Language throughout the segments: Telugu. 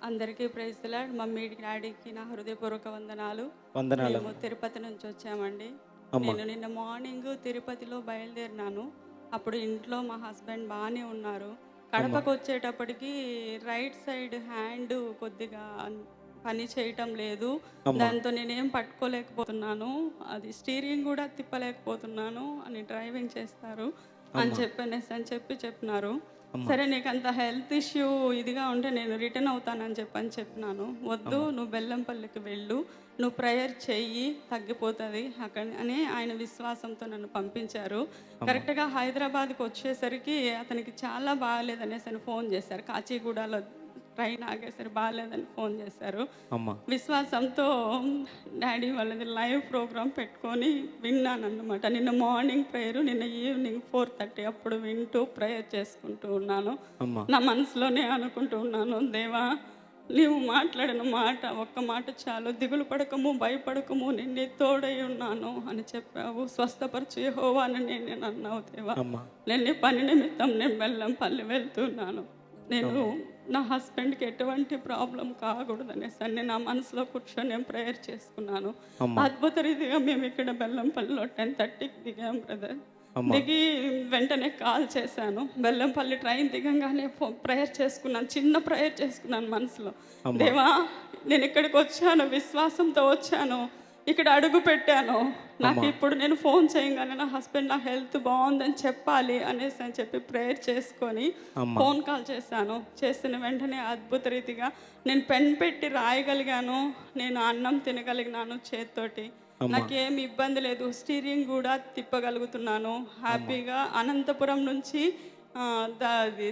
అందరికీ ప్రైజ్ ది లార్డ్. మమ్మీ డాడీకి నా హృదయపూర్వక వందనాలు. వందనాలు మేము తిరుపతి నుంచి వచ్చామండి. అమ్మ. నేను నిన్న మార్నింగ్ తిరుపతిలో బయలుదేరినాను. అప్పుడు ఇంట్లో మా హస్బెండ్ బాగానే ఉన్నారు. కడపకు వచ్చేటప్పటికి రైట్ సైడ్ హ్యాండ్ కొద్దిగా పని చేయటం లేదు. దాంతో నేనేం పట్టుకోలేకపోతున్నాను, అది స్టీరింగ్ కూడా తిప్పలేకపోతున్నాను అని డ్రైవింగ్ చేస్తారు అని చెప్పినారు. సరే, నీకు అంత హెల్త్ ఇష్యూ ఇదిగా ఉంటే నేను రిటర్న్ అవుతానని చెప్పినాను. వద్దు, నువ్వు బెల్లంపల్లికి వెళ్ళు, నువ్వు ప్రేయర్ చెయ్యి, తగ్గిపోతుంది అక్కడ అని ఆయన విశ్వాసంతో నన్ను పంపించారు. కరెక్ట్గా హైదరాబాద్కి వచ్చేసరికి అతనికి చాలా బాగాలేదనేసి అని ఫోన్ చేశారు. కాచిగూడలో ట్రైన్ ఆగేసరి బాగాలేదని ఫోన్ చేశారు. విశ్వాసంతో డాడీ వాళ్ళది లైవ్ ప్రోగ్రామ్ పెట్టుకొని విన్నాను అన్నమాట. నిన్న మార్నింగ్ ప్రేయర్, నిన్న ఈవినింగ్ 4:30 అప్పుడు వింటూ ప్రేయర్ చేసుకుంటూ ఉన్నాను. నా మనసులోనే అనుకుంటూ ఉన్నాను, దేవా నీవు మాట్లాడిన మాట, ఒక్క మాట చాలు, దిగులు పడకము, భయపడకము, నిన్నే తోడై ఉన్నాను అని చెప్పావు. స్వస్థపరిచి యెహోవా అని నేను అన్నావు దేవా. నేను నీ పని నిమిత్తం నేను బెల్లంపల్లి వెళ్తున్నాను. నేను నా హస్బెండ్కి ఎటువంటి ప్రాబ్లం కాకూడదనేసి అన్ని నా మనసులో కూర్చొని నేను ప్రేయర్ చేసుకున్నాను. అద్భుత రీతిగా మేము ఇక్కడ బెల్లంపల్లిలో 10:30కి దిగాం బ్రదర్. దిగి వెంటనే కాల్ చేశాను. బెల్లంపల్లి ట్రైన్ దిగంగానే ప్రేయర్ చేసుకున్నాను, చిన్న ప్రేయర్ చేసుకున్నాను మనసులో. దేవా నేను ఇక్కడికి వచ్చాను, విశ్వాసంతో వచ్చాను, ఇక్కడ అడుగు పెట్టాను. నాకు ఇప్పుడు నేను ఫోన్ చేయగానే నా హస్బెండ్ నా హెల్త్ బాగుందని చెప్పాలి అనేసి అని చెప్పి ప్రేయర్ చేసుకొని ఫోన్ కాల్ చేశాను. చేసిన వెంటనే అద్భుత రీతిగా నేను పెన్ పెట్టి రాయగలిగాను, నేను అన్నం తినగలిగినాను చేత్తోటి, నాకేమి ఇబ్బంది లేదు, స్టీరింగ్ కూడా తిప్పగలుగుతున్నాను హ్యాపీగా. అనంతపురం నుంచి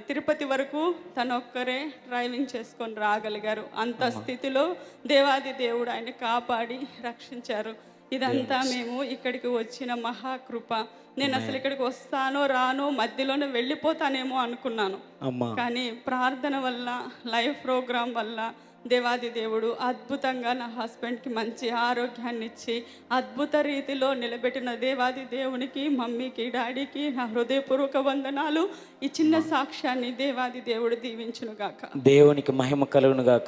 తిరుపతి వరకు తనొక్కరే డ్రైవింగ్ చేసుకొని రాగలిగారు. అంత స్థితిలో దేవాది దేవుడు ఆయన కాపాడి రక్షించారు. ఇదంతా మేము ఇక్కడికి వచ్చిన మహాకృప. నేను అసలు ఇక్కడికి వస్తానో రానో మధ్యలోనే వెళ్ళిపోతానేమో అనుకున్నాను. కానీ ప్రార్థన వల్ల, లైవ్ ప్రోగ్రాం వల్ల దేవాది దేవుడు అద్భుతంగా నా హస్బెండ్కి మంచి ఆరోగ్యాన్ని ఇచ్చి అద్భుత రీతిలో నిలబెట్టిన దేవాది దేవునికి, మమ్మీకి, డాడీకి నా హృదయపూర్వక వందనాలు. ఈ చిన్న సాక్ష్యాన్ని దేవాది దేవుడు దీవించును గాక. దేవునికి మహిమ కలుగును గాక.